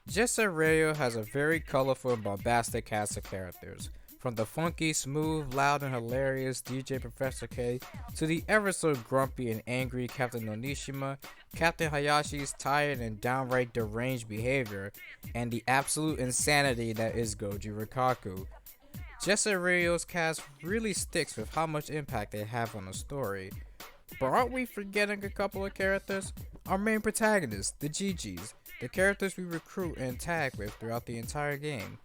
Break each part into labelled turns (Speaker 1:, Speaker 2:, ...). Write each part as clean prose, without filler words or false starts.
Speaker 1: JSRF has a very colorful and bombastic cast of characters, from the funky, smooth, loud, and hilarious DJ Professor K to the ever so grumpy and angry Captain Onishima, Captain Hayashi's tired and downright deranged behavior, and the absolute insanity that is Goji Rikaku. JSRF's cast really sticks with how much impact they have on the story. But aren't we forgetting a couple of characters? Our main protagonists, the GGs, the characters we recruit and tag with throughout the entire game.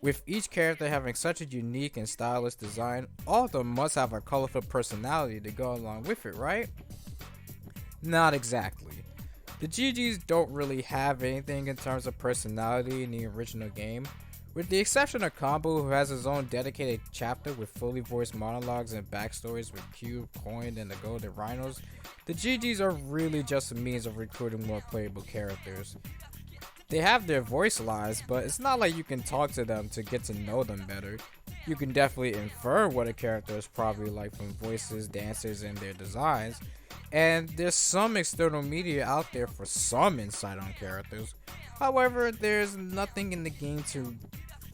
Speaker 1: With each character having such a unique and stylish design, all of them must have a colorful personality to go along with it, right? Not exactly. The GGs don't really have anything in terms of personality in the original game. With the exception of Combo, who has his own dedicated chapter with fully voiced monologues and backstories with Cube, Coin, and the Golden Rhinos, the GGs are really just a means of recruiting more playable characters. They have their voice lines, but it's not like you can talk to them to get to know them better. You can definitely infer what a character is probably like from voices, dances, and their designs, and there's some external media out there for some insight on characters. However, there's nothing in the game to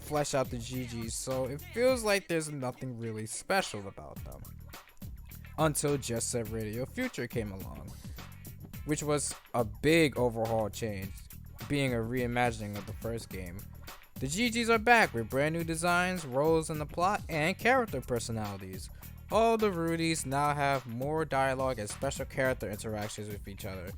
Speaker 1: flesh out the GGs, so it feels like there's nothing really special about them. Until Jet Set Radio Future came along, which was a big overhaul change, being a reimagining of the first game. The GGs are back with brand new designs, roles in the plot, and character personalities. All the Rudies now have more dialogue and special character interactions with each other.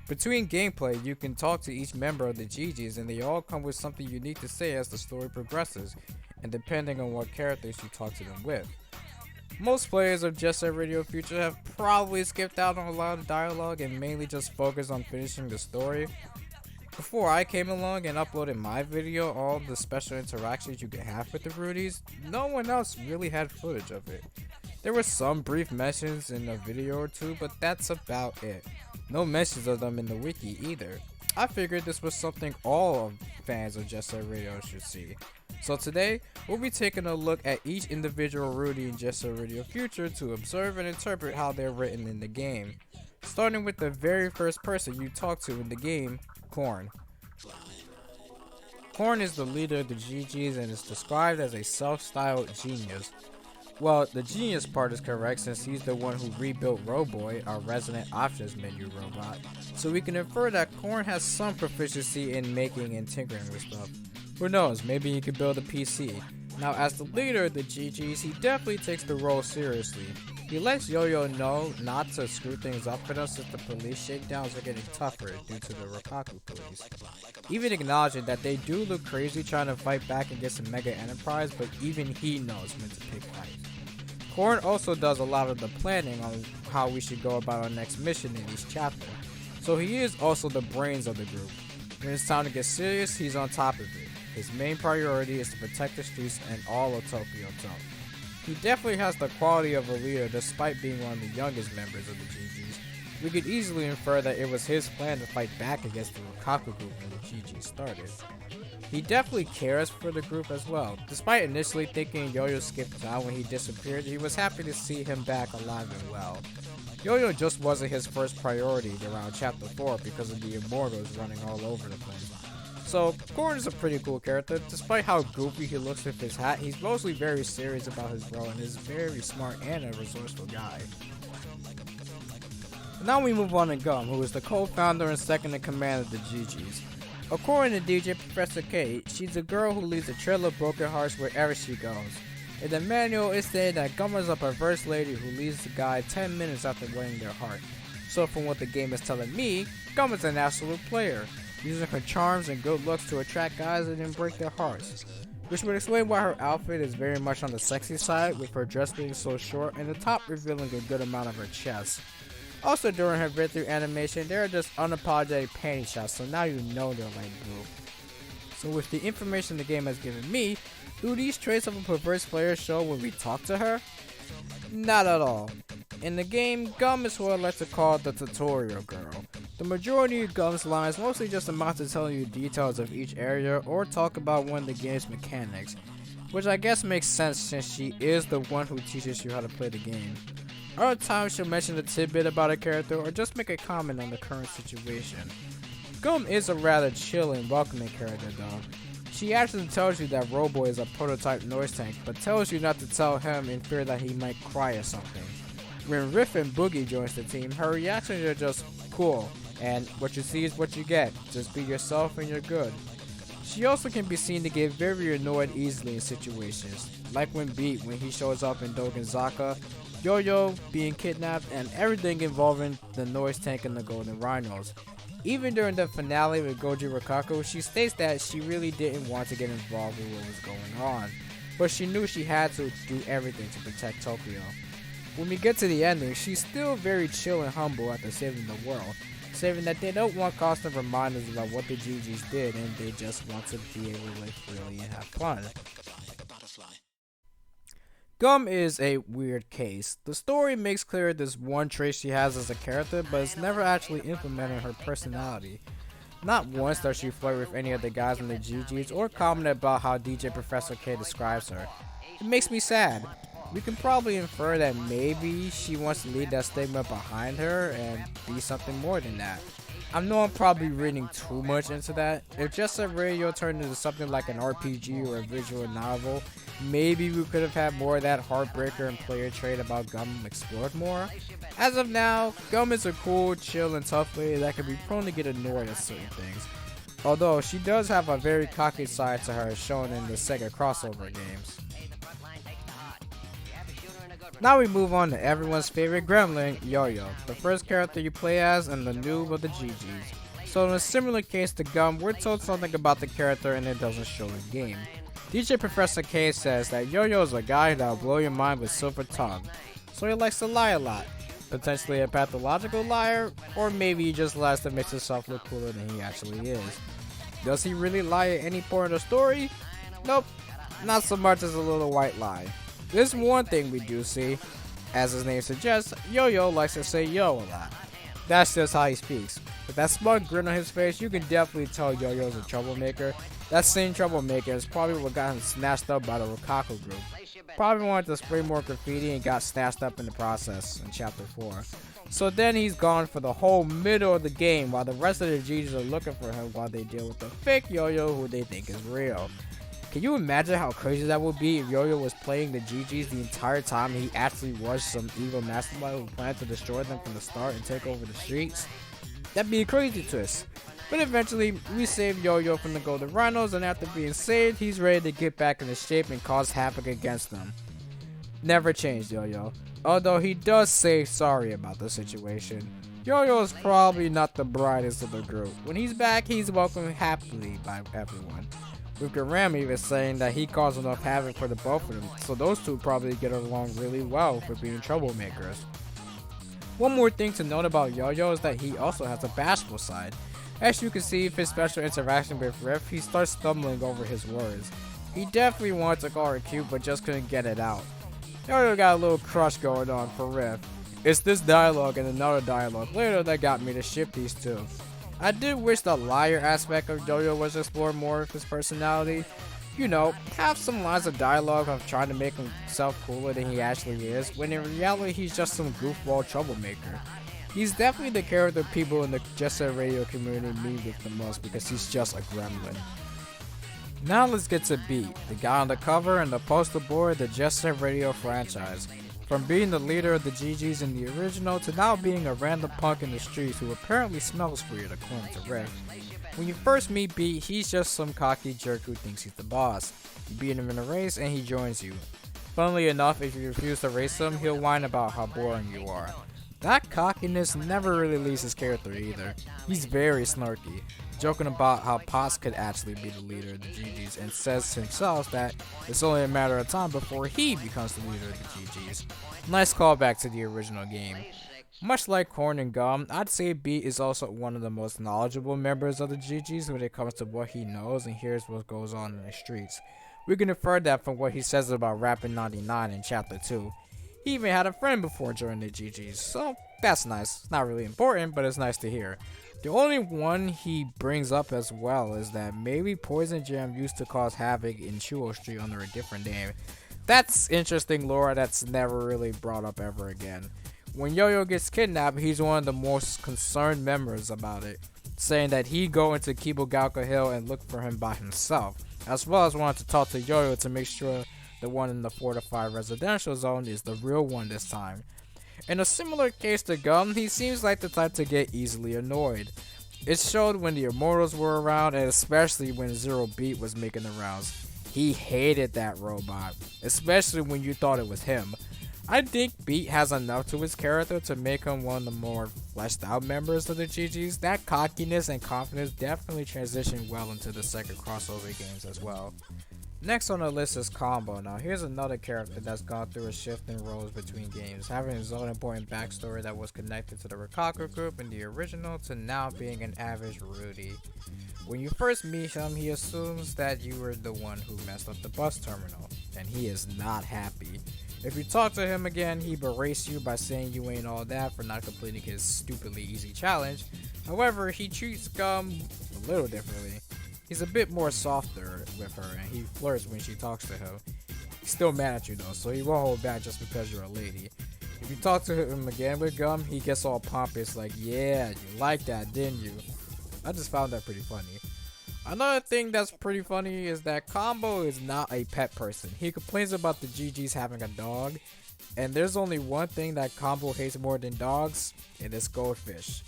Speaker 1: Between gameplay, you can talk to each member of the GGs and they all come with something unique to say as the story progresses, and depending on what characters you talk to them with. Most players of Jet Set Radio Future have probably skipped out on a lot of dialogue and mainly just focused on finishing the story. Before I came along and uploaded my video, all the special interactions you can have with the Rudies, no one else really had footage of it. There were some brief mentions in a video or two, but that's about it. No mentions of them in the wiki either. I figured this was something all fans of Jet Set Radio should see. So today, we'll be taking a look at each individual Rudy in Jet Set Radio Future to observe and interpret how they're written in the game. Starting with the very first person you talk to in the game, Korn. Korn is the leader of the GGs and is described as a self-styled genius. Well, the genius part is correct since he's the one who rebuilt Roboy, our resident options menu robot, so we can infer that Korn has some proficiency in making and tinkering with stuff. Who knows, maybe he could build a PC. Now, as the leader of the GGs, he definitely takes the role seriously. He lets Yoyo know not to screw things up for them since the police shakedowns are getting tougher due to the Rikaku police. Even acknowledging that they do look crazy trying to fight back against the Mega Enterprise, but even he knows when to pick fights. Korn also does a lot of the planning on how we should go about our next mission in each chapter, so he is also the brains of the group. When it's time to get serious, he's on top of it. His main priority is to protect the streets and all of Tokyo Town. He definitely has the quality of a leader despite being one of the youngest members of the GGs. We could easily infer that it was his plan to fight back against the Rikaku group when the GGs started. He definitely cares for the group as well. Despite initially thinking Yoyo skipped town when he disappeared, he was happy to see him back alive and well. Yoyo just wasn't his first priority around chapter 4 because of the Immortals running all over the place. So, Goran is a pretty cool character. Despite how goofy he looks with his hat, he's mostly very serious about his role and is very smart and a resourceful guy. Now we move on to Gum, who is the co-founder and second in command of the GGs. According to DJ Professor K, she's a girl who leads a trail of broken hearts wherever she goes. In the manual, it stated that Gum is a perverse lady who leaves the guy 10 minutes after winning their heart. So from what the game is telling me, Gum is an absolute player, using her charms and good looks to attract guys and then break their hearts. Which would explain why her outfit is very much on the sexy side, with her dress being so short and the top revealing a good amount of her chest. Also during her breakthrough animation, there are just unapologetic panty shots, so now you know they're like blue. So with the information the game has given me, do these traits of a perverse player show when we talk to her? Not at all. In the game, Gum is what I like to call the tutorial girl. The majority of Gum's lines mostly just amount to telling you details of each area or talk about one of the game's mechanics, which I guess makes sense since she is the one who teaches you how to play the game. Other times she'll mention a tidbit about a character or just make a comment on the current situation. Gum is a rather chill and welcoming character though. She actually tells you that Robo is a prototype noise tank, but tells you not to tell him in fear that he might cry or something. When Riff and Boogie joins the team, her reactions are just cool, and what you see is what you get. Just be yourself and you're good. She also can be seen to get very annoyed easily in situations, like when Beat when he shows up in Dogenzaka, Yoyo being kidnapped, and everything involving the noise tank and the Golden Rhinos. Even during the finale with Goji Rikaku, she states that she really didn't want to get involved with what was going on, but she knew she had to do everything to protect Tokyo. When we get to the ending, she's still very chill and humble after saving the world, saying that they don't want constant reminders about what the GGs did and they just want to be able to live freely and have fun. Gum is a weird case. The story makes clear this one trait she has as a character, but it's never actually implemented in her personality. Not once does she flirt with any of the guys in the GGs or comment about how DJ Professor K describes her. It makes me sad. We can probably infer that maybe she wants to leave that stigma behind her and be something more than that. I know I'm probably reading too much into that. If JSRF Radio turned into something like an RPG or a visual novel, maybe we could have had more of that heartbreaker and player trait about Gum explored more. As of now, Gum is a cool, chill, and tough lady that can be prone to get annoyed at certain things. Although she does have a very cocky side to her shown in the Sega crossover games. Now we move on to everyone's favorite gremlin, Yoyo, the first character you play as and the noob of the GGs. So in a similar case to Gum, we're told something about the character and it doesn't show in game. DJ Professor K says that Yoyo is a guy that'll blow your mind with silver tongue, so he likes to lie a lot. Potentially a pathological liar, or maybe he just lies to make himself look cooler than he actually is. Does he really lie at any point of the story? Nope, not so much as a little white lie. There's one thing we do see. As his name suggests, Yoyo likes to say yo a lot. That's just how he speaks. With that smug grin on his face, you can definitely tell Yoyo's a troublemaker. That same troublemaker is probably what got him snatched up by the Rikaku group. Probably wanted to spray more graffiti and got snatched up in the process in chapter 4. So then he's gone for the whole middle of the game while the rest of the GGs are looking for him while they deal with the fake Yoyo who they think is real. Can you imagine how crazy that would be if Yoyo was playing the GGs the entire time and he actually was some evil mastermind who planned to destroy them from the start and take over the streets? That'd be a crazy twist. But eventually, we save Yoyo from the Golden Rhinos, and after being saved, he's ready to get back into shape and cause havoc against them. Never changed Yoyo, although he does say sorry about the situation. Yoyo is probably not the brightest of the group. When he's back, he's welcomed happily by everyone. With Goran even saying that he caused enough havoc for the both of them, so those two probably get along really well for being troublemakers. One more thing to note about Yoyo is that he also has a bashful side. As you can see with his special interaction with Riff, he starts stumbling over his words. He definitely wanted to call her cute but just couldn't get it out. Yoyo got a little crush going on for Riff. It's this dialogue and another dialogue later that got me to ship these two. I did wish the liar aspect of Yoyo was explored more with his personality. You know, have some lines of dialogue of trying to make himself cooler than he actually is, when in reality he's just some goofball troublemaker. He's definitely the character people in the JSRF Radio community meet with the most because he's just a gremlin. Now let's get to Beat, the guy on the cover and the poster board of the JSRF Radio franchise. From being the leader of the GGs in the original to now being a random punk in the streets who apparently smells weird according to Riff. When you first meet Beat, he's just some cocky jerk who thinks he's the boss. You beat him in a race and he joins you. Funnily enough, if you refuse to race him, he'll whine about how boring you are. That cockiness never really leaves his character either. He's very snarky, joking about how Potts could actually be the leader of the GGs and says himself that it's only a matter of time before he becomes the leader of the GGs. Nice callback to the original game. Much like Corn and Gum, I'd say Beat is also one of the most knowledgeable members of the GGs when it comes to what he knows and hears what goes on in the streets. We can infer that from what he says about Rappin' 99 in chapter 2. He even had a friend before joining the GGs, so that's nice. It's not really important, but it's nice to hear. The only one he brings up as well is that maybe Poison Jam used to cause havoc in Chuo Street under a different name. That's interesting lore that's never really brought up ever again. When Yoyo gets kidnapped, he's one of the most concerned members about it, saying that he'd go into Kibogaoka Hill and look for him by himself, as well as wanted to talk to Yoyo to make sure the one in the fortified residential zone is the real one this time. In a similar case to Gum, he seems like the type to get easily annoyed. It showed when the Immortals were around, and especially when Zero Beat was making the rounds. He hated that robot, especially when you thought it was him. I think Beat has enough to his character to make him one of the more fleshed out members of the GGs. That cockiness and confidence definitely transitioned well into the second crossover games as well. Next on the list is Combo. Now here's another character that's gone through a shift in roles between games, having his own important backstory that was connected to the Rikaku group in the original to now being an average Rudy. When you first meet him, he assumes that you were the one who messed up the bus terminal, and he is not happy. If you talk to him again, he berates you by saying you ain't all that for not completing his stupidly easy challenge. However, he treats Gum a little differently. He's a bit more softer with her, and he flirts when she talks to him. He's still mad at you though, so he won't hold back just because you're a lady. If you talk to him again with Gum, he gets all pompous like, yeah, you like that, didn't you? I just found that pretty funny. Another thing that's pretty funny is that Combo is not a pet person. He complains about the GGs having a dog, and there's only one thing that Combo hates more than dogs, and it's goldfish.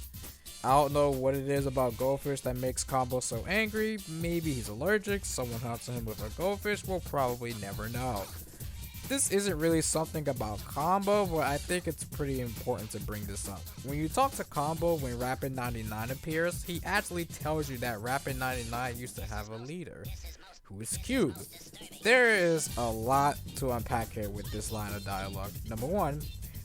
Speaker 1: I don't know what it is about goldfish that makes Combo so angry. Maybe he's allergic, someone hunts him with a goldfish, we'll probably never know. This isn't really something about Combo, but I think it's pretty important to bring this up. When you talk to Combo when Rapid 99 appears, he actually tells you that Rapid 99 used to have a leader, who is Cube. There is a lot to unpack here with this line of dialogue. Number one,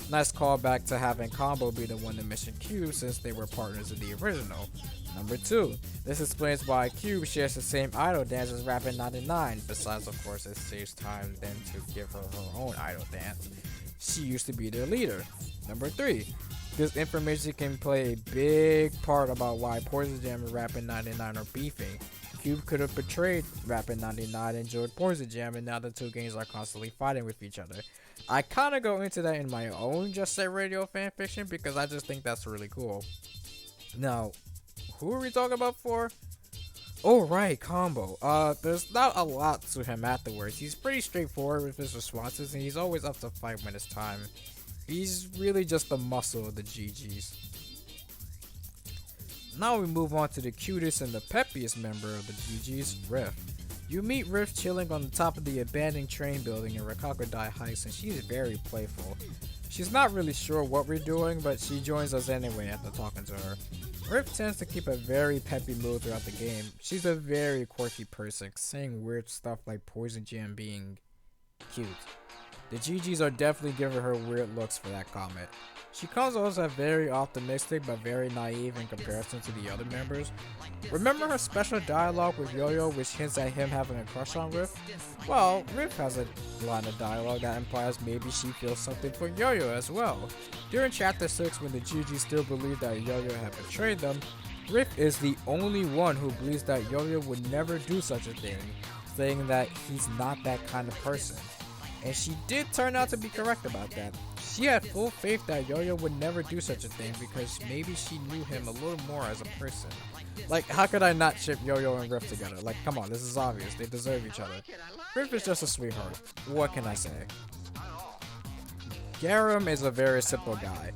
Speaker 1: nice callback to having Combo be the one to mission Cube since they were partners in the original. Number 2, this explains why Cube shares the same idol dance as Rapid 99, besides of course it saves time then to give her her own idol dance. She used to be their leader. Number 3, this information can play a big part about why Poison Jam and Rapid 99 are beefing. Cube could have betrayed Rapid 99 and joined Poison Jam, and now the two gangs are constantly fighting with each other. I kinda go into that in my own Just Say Radio fanfiction because I just think that's really cool. Now, who are we talking about for? Oh right, Combo. There's not a lot to him afterwards. He's pretty straightforward with his responses and he's always up to fight when it's time. He's really just the muscle of the GGs. Now we move on to the cutest and the peppiest member of the GGs, Riff. You meet Riff chilling on the top of the abandoned train building in Rakakudai Heights and she's very playful. She's not really sure what we're doing, but she joins us anyway after talking to her. Riff tends to keep a very peppy mood throughout the game. She's a very quirky person, saying weird stuff like Poison Jam being cute. The GGs are definitely giving her weird looks for that comment. She comes off as very optimistic but very naive in comparison to the other members. Remember her special dialogue with Yoyo which hints at him having a crush on Riff? Well, Riff has a line of dialogue that implies maybe she feels something for Yoyo as well. During chapter 6 when the GGs still believe that Yoyo had betrayed them, Riff is the only one who believes that Yoyo would never do such a thing, saying that he's not that kind of person. And she did turn out to be correct about that. She had full faith that Yoyo would never do such a thing because maybe she knew him a little more as a person. Like, how could I not ship Yoyo and Riff together? Like, come on, this is obvious. They deserve each other. Riff is just a sweetheart. What can I say? Garam is a very simple guy.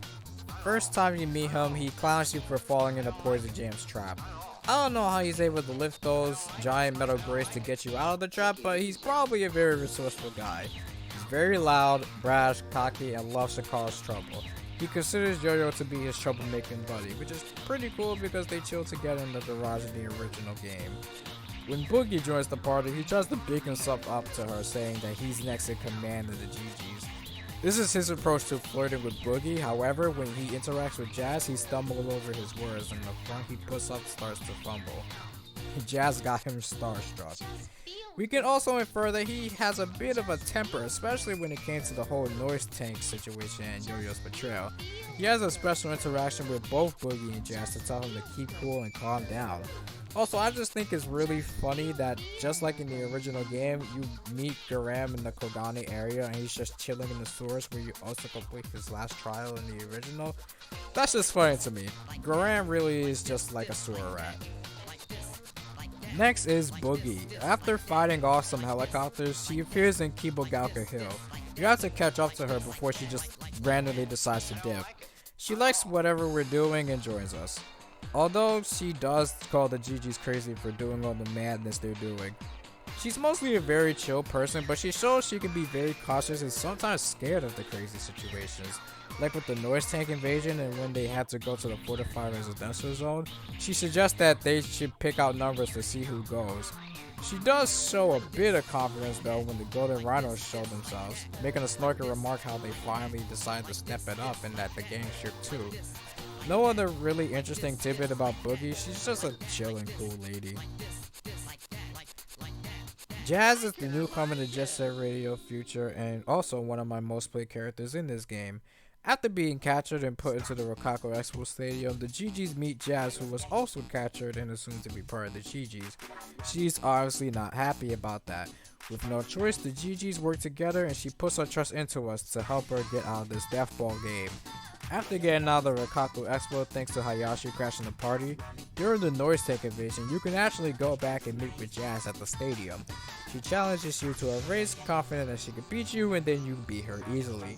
Speaker 1: First time you meet him, he clowns you for falling into Poison Jam's trap. I don't know how he's able to lift those giant metal grates to get you out of the trap, but he's probably a very resourceful guy. He's very loud, brash, cocky, and loves to cause trouble. He considers Yoyo to be his troublemaking buddy, which is pretty cool because they chill together in the garage in the original game. When Boogie joins the party, he tries to big himself up to her, saying that he's next in command of the GGs. This is his approach to flirting with Boogie. However, when he interacts with Jazz, he stumbles over his words, and the front he puts up starts to fumble. Jazz got him starstruck. We can also infer that he has a bit of a temper, especially when it came to the whole noise tank situation and Yoyo's betrayal. He has a special interaction with both Boogie and Jazz to tell him to keep cool and calm down. Also, I just think it's really funny that just like in the original game, you meet Goran in the Kogane area and he's just chilling in the sewers where you also complete his last trial in the original. That's just funny to me. Goran really is just like a sewer rat. Next is Boogie. After fighting off some helicopters, she appears in Kibogaoka Hill. You have to catch up to her before she just randomly decides to dip. She likes whatever we're doing and joins us. Although she does call the GGs crazy for doing all the madness they're doing. She's mostly a very chill person, but she shows she can be very cautious and sometimes scared of the crazy situations. Like with the noise tank invasion and when they had to go to the fortified residential zone, she suggests that they should pick out numbers to see who goes. She does show a bit of confidence though when the golden rhinos show themselves, making a snarky remark how they finally decided to step it up and that the gang should too. No other really interesting tidbit about Boogie, she's just a chill and cool lady. Jazz is the newcomer to Jet Set Radio Future and also one of my most played characters in this game. After being captured and put into the Rokako Expo Stadium, the GGs meet Jazz, who was also captured and assumed to be part of the GGs. She's obviously not happy about that. With no choice, the GGs work together and she puts her trust into us to help her get out of this deathball game. After getting out of the Rokako Expo thanks to Hayashi crashing the party, during the noise tank invasion, you can actually go back and meet with Jazz at the stadium. She challenges you to a race, confident that she can beat you, and then you beat her easily.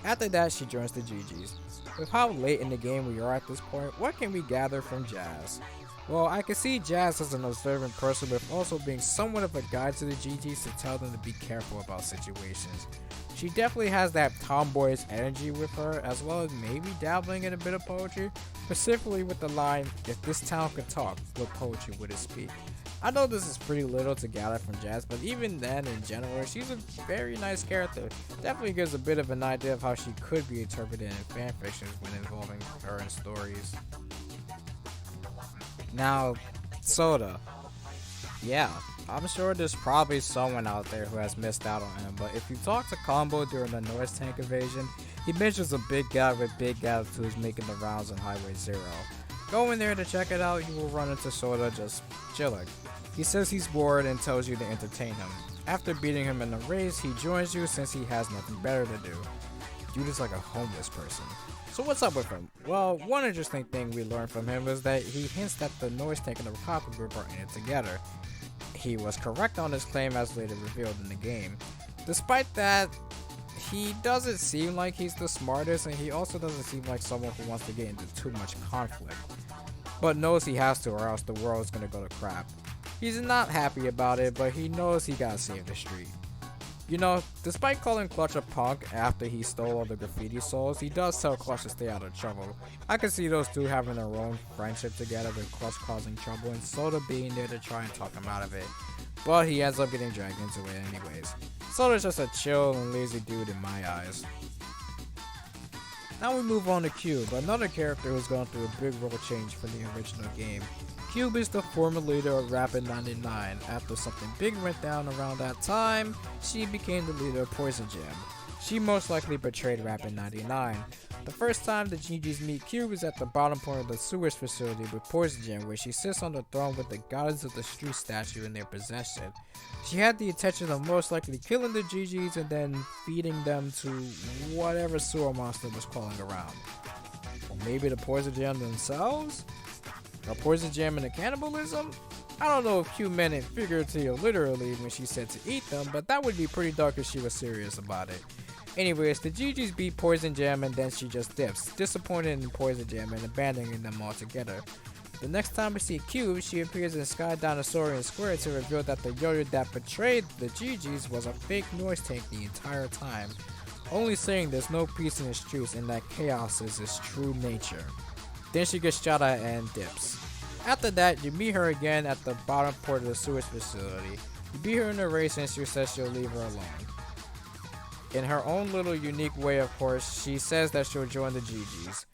Speaker 1: After that, she joins the GGs. With how late in the game we are at this point, what can we gather from Jazz? Well, I can see Jazz as an observant person with also being somewhat of a guide to the GGs to tell them to be careful about situations. She definitely has that tomboyish energy with her, as well as maybe dabbling in a bit of poetry, specifically with the line, "If this town could talk, what poetry would it speak?" I know this is pretty little to gather from Jazz, but even then, in general, she's a very nice character. Definitely gives a bit of an idea of how she could be interpreted in fanfictions when involving her in stories. Now, Soda. Yeah, I'm sure there's probably someone out there who has missed out on him, but if you talk to Combo during the noise tank invasion, he mentions a big guy with big attitudes making the rounds on Highway 0. Go in there to check it out, you will run into Soda just chilling. He says he's bored and tells you to entertain him. After beating him in a race, he joins you since he has nothing better to do. Dude is like a homeless person. So what's up with him? Well, one interesting thing we learned from him is that he hints that the noise tank and the Rokako group are in it together. He was correct on his claim as later revealed in the game. Despite that, he doesn't seem like he's the smartest, and he also doesn't seem like someone who wants to get into too much conflict, but knows he has to or else the world's gonna go to crap. He's not happy about it, but he knows he gotta save the street. You know, despite calling Clutch a punk after he stole all the graffiti souls, he does tell Clutch to stay out of trouble. I can see those two having their own friendship together with Clutch causing trouble and Soda being there to try and talk him out of it, but he ends up getting dragged into it anyways. Soda's just a chill and lazy dude in my eyes. Now we move on to Cube, another character who's gone through a big role change from the original game. Cube is the former leader of Rapid 99. After something big went down around that time, she became the leader of Poison Jam. She most likely betrayed Rapid 99. The first time the GGs meet Cube is at the bottom point of the sewage facility with Poison Jam, where she sits on the throne with the Goddess of the Street statue in their possession. She had the intention of most likely killing the GGs and then feeding them to whatever sewer monster was crawling around. Or maybe the Poison Jam themselves? A Poison Jam and a cannibalism? I don't know if Q meant it figuratively or literally when she said to eat them, but that would be pretty dark if she was serious about it. Anyways, the GGs beat Poison Jam and then she just dips, disappointed in Poison Jam and abandoning them altogether. The next time we see Cube, she appears in Sky Dinosaurian Square to reveal that the Yoyo that betrayed the GGs was a fake noise tank the entire time, only saying there's no peace in the streets and that chaos is its true nature. Then she gets shot at and dips. After that, you meet her again at the bottom port of the sewage facility. You beat her in a race and she says she'll leave her alone. In her own little unique way, of course, she says that she'll join the GGs.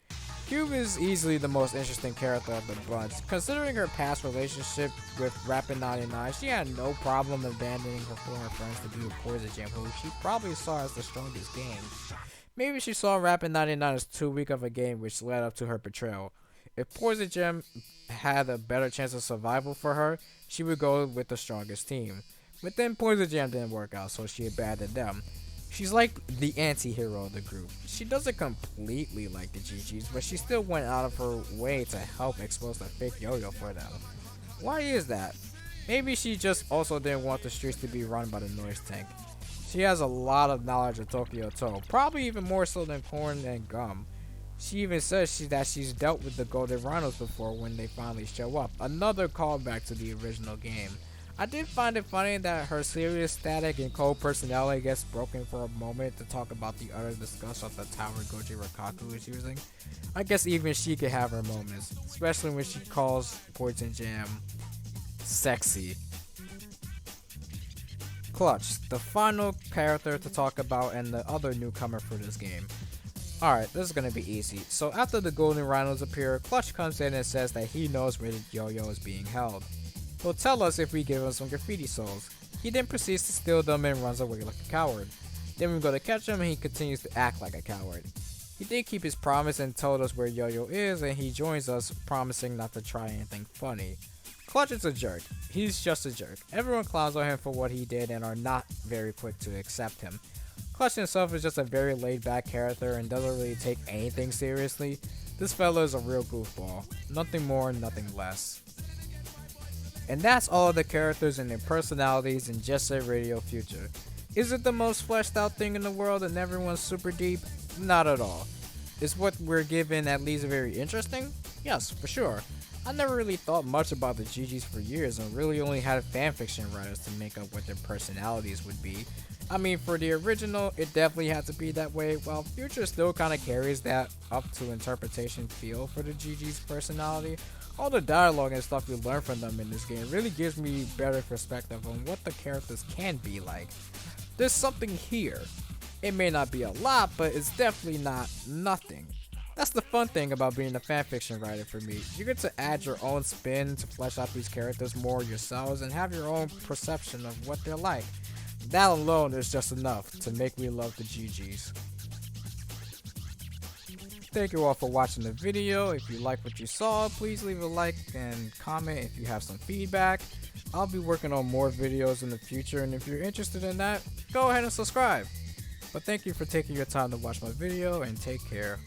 Speaker 1: Cube is easily the most interesting character of the bunch. Considering her past relationship with Rapid 99, she had no problem abandoning her former friends to be with Poison Jam, who she probably saw as the strongest game. Maybe she saw Rapid 99 as too weak of a game, which led up to her betrayal. If Poison Gem had a better chance of survival for her, she would go with the strongest team. But then Poison Jam didn't work out, so she abandoned them. She's like the anti-hero of the group. She doesn't completely like the GGs, but she still went out of her way to help expose the fake Yoyo for them. Why is that? Maybe she just also didn't want the streets to be run by the noise tank. She has a lot of knowledge of Tokyo To, probably even more so than Corn and Gum. She even says that she's dealt with the Golden Rhinos before when they finally show up. Another callback to the original game. I did find it funny that her serious, static, and cold personality gets broken for a moment to talk about the utter disgust of the tower Goji Rakaku is using. I guess even she could have her moments, especially when she calls Poison Jam sexy. Clutch, the final character to talk about and the other newcomer for this game. Alright, this is gonna be easy. So after the Golden Rhinos appear, Clutch comes in and says that he knows where the Yoyo is being held. He'll tell us if we give him some graffiti souls. He then proceeds to steal them and runs away like a coward. Then we go to catch him and he continues to act like a coward. He did keep his promise and told us where Yoyo is, and he joins us, promising not to try anything funny. Clutch is a jerk. He's just a jerk. Everyone clowns on him for what he did and are not very quick to accept him. Clutch himself is just a very laid-back character and doesn't really take anything seriously. This fella is a real goofball. Nothing more, nothing less. And that's all of the characters and their personalities in Jet Set Radio Future. Is it the most fleshed out thing in the world and everyone's super deep? Not at all. Is what we're given at least very interesting? Yes, for sure. I never really thought much about the GGs for years and really only had fanfiction writers to make up what their personalities would be. I mean, for the original, it definitely had to be that way, while Future still kind of carries that up to interpretation feel for the GG's personality. All the dialogue and stuff you learn from them in this game really gives me better perspective on what the characters can be like. There's something here. It may not be a lot, but it's definitely not nothing. That's the fun thing about being a fanfiction writer for me. You get to add your own spin to flesh out these characters more yourselves and have your own perception of what they're like. That alone is just enough to make me love the GGs. Thank you all for watching the video. If you like what you saw, please leave a like and comment if you have some feedback. I'll be working on more videos in the future, and if you're interested in that, go ahead and subscribe. But thank you for taking your time to watch my video, and take care.